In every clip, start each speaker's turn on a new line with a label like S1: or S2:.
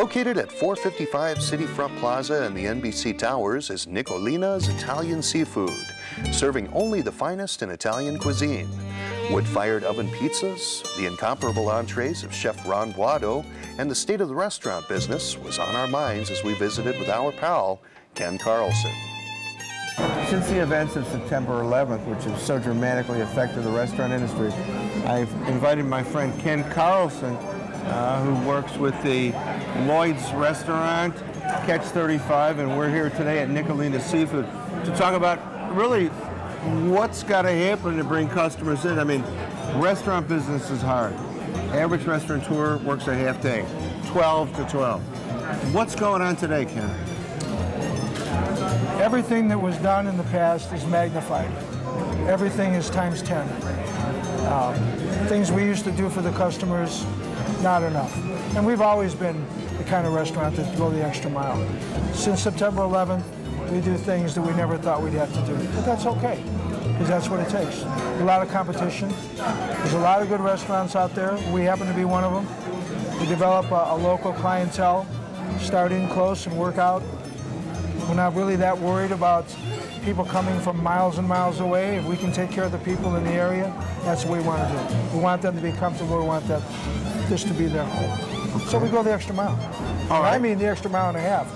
S1: Located at 455 City Front Plaza in the NBC Towers is Nicolina's Italian Seafood, serving only the finest in Italian cuisine. Wood-fired oven pizzas, the incomparable entrees of Chef Ron Buado, and the state of the restaurant business was on our minds as we visited with our pal, Ken Carlson.
S2: Since the events of September 11th, which have so dramatically affected the restaurant industry, I've invited my friend Ken Carlson, who works with the Lloyd's restaurant, Catch 35, and we're here today at Nicolina Seafood to talk about really what's got to happen to bring customers in. I mean, restaurant business is hard. Average restaurateur works a half day, 12 to 12. What's going on today, Ken?
S3: Everything that was done in the past is magnified. Everything is times 10. Things we used to do for the customers, not enough. And we've always been the kind of restaurant that go the extra mile. Since September 11th, we do things that we never thought we'd have to do. But that's okay, because that's what it takes. A lot of competition. There's a lot of good restaurants out there. We happen to be one of them. We develop a local clientele, start in close and work out. We're not really that worried about people coming from miles and miles away. If we can take care of the people in the area, that's what we want to do. We want them to be comfortable. We want this to be their home. So we go the extra mile. All right. I mean the extra mile and a half.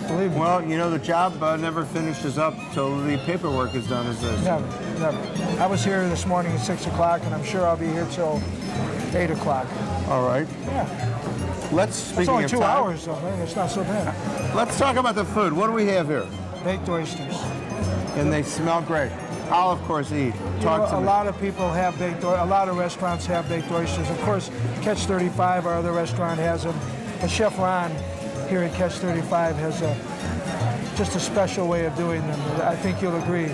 S3: Believe me.
S2: Well, you know, the job never finishes up till the paperwork is done, as this.
S3: Never, never. I was here this morning at 6 o'clock, and I'm sure I'll be here till 8 o'clock.
S2: All right.
S3: Yeah.
S2: It's
S3: only 2 hours, though. Man. It's not so bad.
S2: Let's talk about the food. What do we have here?
S3: Baked oysters.
S2: And they smell great. I'll, of course, eat. Talk to me.
S3: A lot of people have baked oysters. A lot of restaurants have baked oysters. Of course, Catch 35, our other restaurant, has them. But Chef Ron here at Catch 35 has just a special way of doing them. I think you'll agree.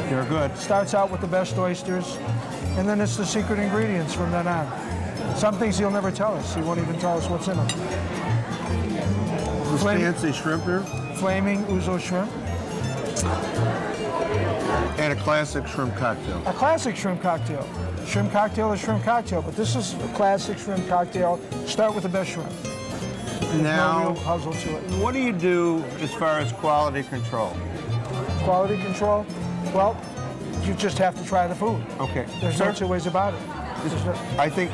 S2: They're good.
S3: Starts out with the best oysters, and then it's the secret ingredients from then on. Some things he'll never tell us. He won't even tell us what's in them.
S2: This fancy shrimp here?
S3: Flaming ouzo shrimp.
S2: And a classic shrimp cocktail.
S3: A classic shrimp cocktail. Shrimp cocktail is shrimp cocktail, but this is a classic shrimp cocktail. Start with the best shrimp. There's
S2: now,
S3: no real puzzle to it.
S2: What do you do as far as quality control?
S3: Quality control? Well, you just have to try the food.
S2: Okay.
S3: There's no two ways about it.
S2: I think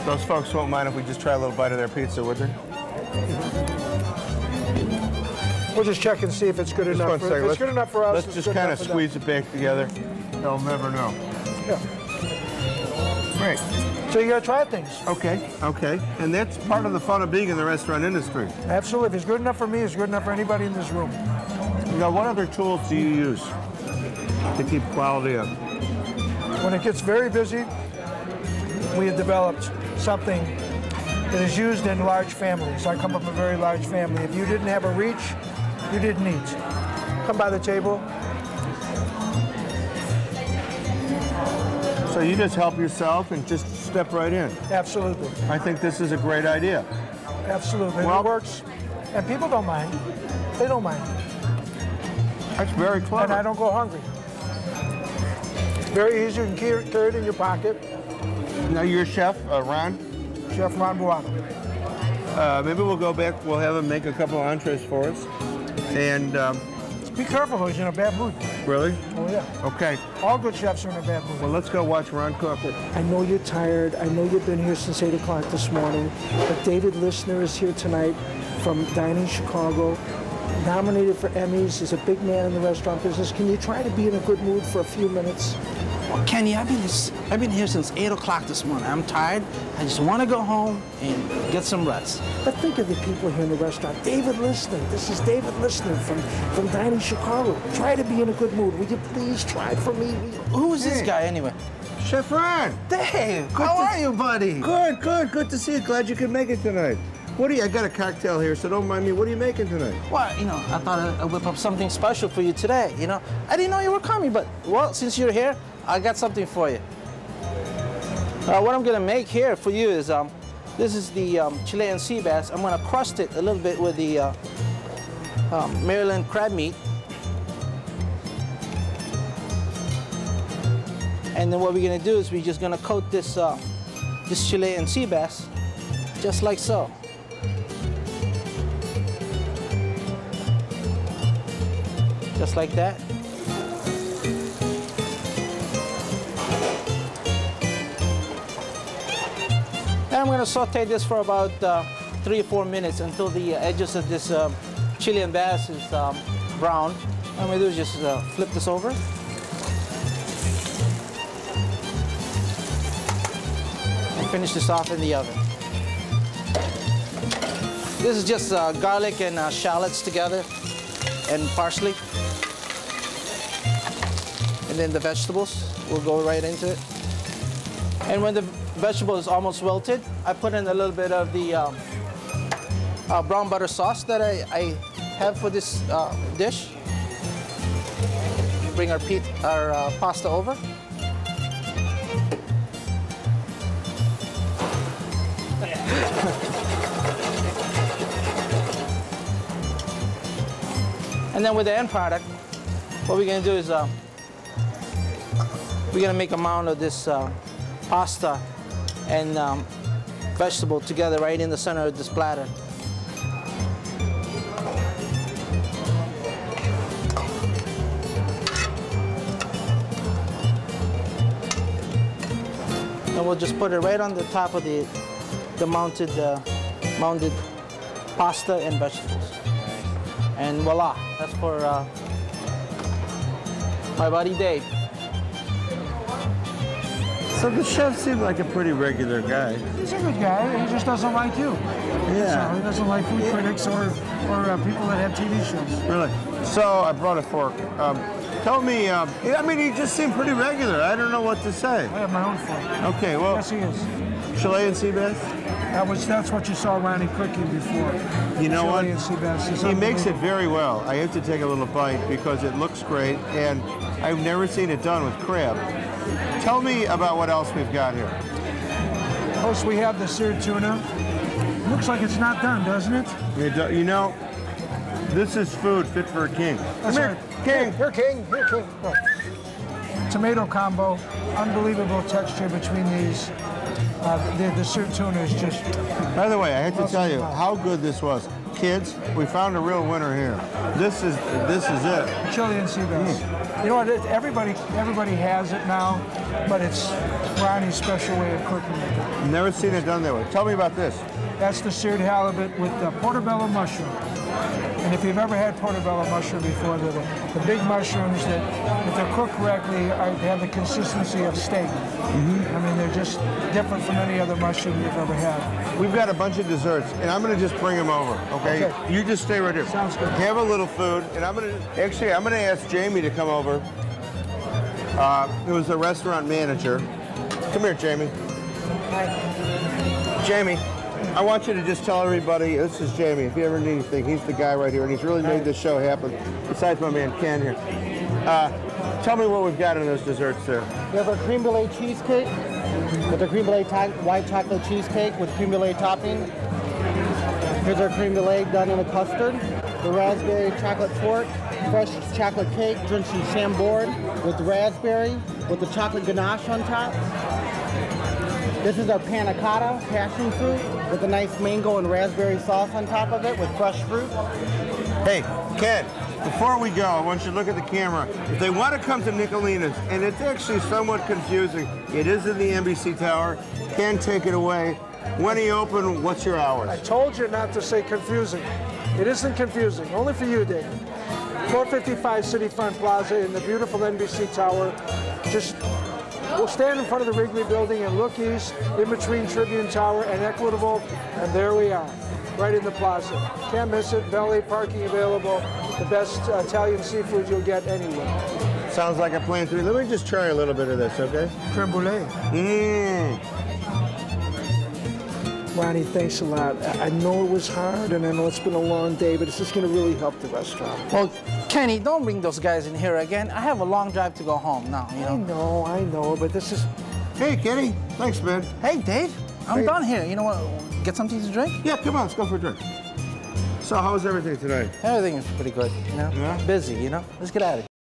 S2: those folks won't mind if we just try a little bite of their pizza, would they?
S3: We'll just check and see if it's good enough. If it's good enough for us,
S2: let's just kind of squeeze it back together. They'll never know.
S3: Yeah.
S2: Great.
S3: So you gotta try things.
S2: Okay, okay. And that's part of the fun of being in the restaurant industry.
S3: Absolutely. If it's good enough for me, it's good enough for anybody in this room.
S2: Now, what other tools do you use to keep quality up?
S3: When it gets very busy, we have developed something that is used in large families. I come from a very large family. If you didn't have a reach, you didn't eat. Come by the table.
S2: So you just help yourself and just step right in.
S3: Absolutely.
S2: I think this is a great idea.
S3: Absolutely.
S2: Well,
S3: it works. And people don't mind. They don't mind.
S2: That's very clever.
S3: And I don't go hungry. Very easy. You can carry it in your pocket.
S2: Now you're chef, Ron?
S3: Chef Ron Buado.
S2: Maybe we'll go back. We'll have him make a couple of entrees for us. And
S3: be careful, though. He's in a bad mood.
S2: Really?
S3: Oh, yeah.
S2: Okay.
S3: All good chefs are in a bad mood.
S2: Well, let's go watch Ron cook it.
S3: I know you're tired. I know you've been here since 8 o'clock this morning. But David Lissner is here tonight from Dining Chicago. Nominated for Emmys. He's a big man in the restaurant business. Can you try to be in a good mood for a few minutes?
S4: Well, Kenny, I've been here since 8 o'clock this morning. I'm tired. I just want to go home and get some rest.
S3: But think of the people here in the restaurant. David Lissner. This is David Lissner from Dining Chicago. Try to be in a good mood. Would you please try for me?
S4: Who is this guy anyway?
S2: Chef Ron.
S4: Dave, how are you, buddy?
S2: Good, good. Good to see you. Glad you could make it tonight. What do you? I got a cocktail here, so don't mind me. What are you making tonight?
S4: Well, you know, I thought I'd whip up something special for you today. You know, I didn't know you were coming, but well, since you're here, I got something for you. What I'm gonna make here for you is this is the Chilean sea bass. I'm gonna crust it a little bit with the Maryland crab meat. And then what we're gonna do is we're just gonna coat this this Chilean sea bass just like so. just like that. And I'm going to saute this for about 3 or 4 minutes until the edges of this Chilean bass is brown. What I'm going to do is just flip this over. And finish this off in the oven. This is just garlic and shallots together and parsley. And then the vegetables will go right into it. And when the vegetable is almost wilted, I put in a little bit of the brown butter sauce that I have for this dish. Bring our pasta over. And then with the end product, what we're going to do is we're going to make a mound of this pasta and vegetable together right in the center of this platter. And we'll just put it right on the top of the mounted pasta and vegetables. And voila, that's for my buddy Dave.
S2: So the chef seemed like a pretty regular guy.
S3: He's a good guy. He just doesn't like you.
S2: Yeah.
S3: So he doesn't like food critics or people that have TV shows.
S2: Really? So I brought a fork. Tell me, I mean, he just seemed pretty regular. I don't know what to say.
S3: I have my own fork.
S2: Okay, well.
S3: Yes, he is.
S2: Chilean sea bass?
S3: That's what you saw Ronnie cooking before.
S2: You know what?
S3: Chilean sea bass is
S2: he makes it very well. I have to take a little bite because it looks great, and I've never seen it done with crab. Tell me about what else we've got here.
S3: First, we have the seared tuna. Looks like it's not done, doesn't it?
S2: You know, this is food fit for a king.
S3: That's
S2: Come
S3: right.
S2: Here, King.
S3: Here, King. Here, King. Oh. Tomato combo. Unbelievable texture between these. The seared tuna is just...
S2: By the way, I have to tell you how good this was. Kids, we found a real winner here. This is it.
S3: Chilean sea bass. You know what? Everybody has it now, but it's Ronnie's special way of cooking it.
S2: Never seen it done that way. Tell me about this.
S3: That's the seared halibut with the portobello mushroom. And if you've ever had portobello mushroom before, they're the big mushrooms that, if they're cooked correctly, they have the consistency of steak. Mm-hmm. I mean, they're just different from any other mushroom you've ever had.
S2: We've got a bunch of desserts, and I'm going to just bring them over, okay? You just stay right here.
S3: Sounds good.
S2: Have a little food, and I'm going to ask Jamie to come over. Who was the restaurant manager. Come here, Jamie.
S3: Hi.
S2: Jamie. I want you to just tell everybody, this is Jamie, if you ever need anything, he's the guy right here, and he's really made this show happen, besides my man Ken here. Tell me what we've got in those desserts there.
S5: We have a creme brulee cheesecake with a creme brulee white chocolate cheesecake with creme brulee topping. Here's our creme brulee done in a custard. The raspberry chocolate torte, fresh chocolate cake drenched in chambord with raspberry with the chocolate ganache on top. This is our panna cotta, passion fruit, with a nice mango and raspberry sauce on top of it with fresh fruit.
S2: Hey, Ken, before we go, I want you to look at the camera. If they want to come to Nicolina's, and it's actually somewhat confusing, it is in the NBC Tower. Ken, take it away. When are you open? What's your hours?
S3: I told you not to say confusing. It isn't confusing, only for you, Dave. 455 City Front Plaza in the beautiful NBC Tower. We'll stand in front of the Wrigley Building and look east, in between Tribune Tower and Equitable, and there we are, right in the plaza. Can't miss it. Valet parking available. The best Italian seafood you'll get anywhere.
S2: Sounds like a plan to me. Let me just try a little bit of this, okay?
S3: Creme brulee. Ronnie, thanks a lot. I know it was hard, and I know it's been a long day, but it's just going to really help the restaurant.
S4: Well, Kenny, don't bring those guys in here again. I have a long drive to go home now, you know.
S3: I know, but this is...
S2: Hey, Kenny. Thanks, man.
S4: Hey, Dave. I'm done here. You know what? Get something to drink?
S2: Yeah, come on. Let's go for a drink. So, how's everything today?
S4: Everything is pretty good, you know?
S2: Yeah?
S4: Busy, you know? Let's get at it.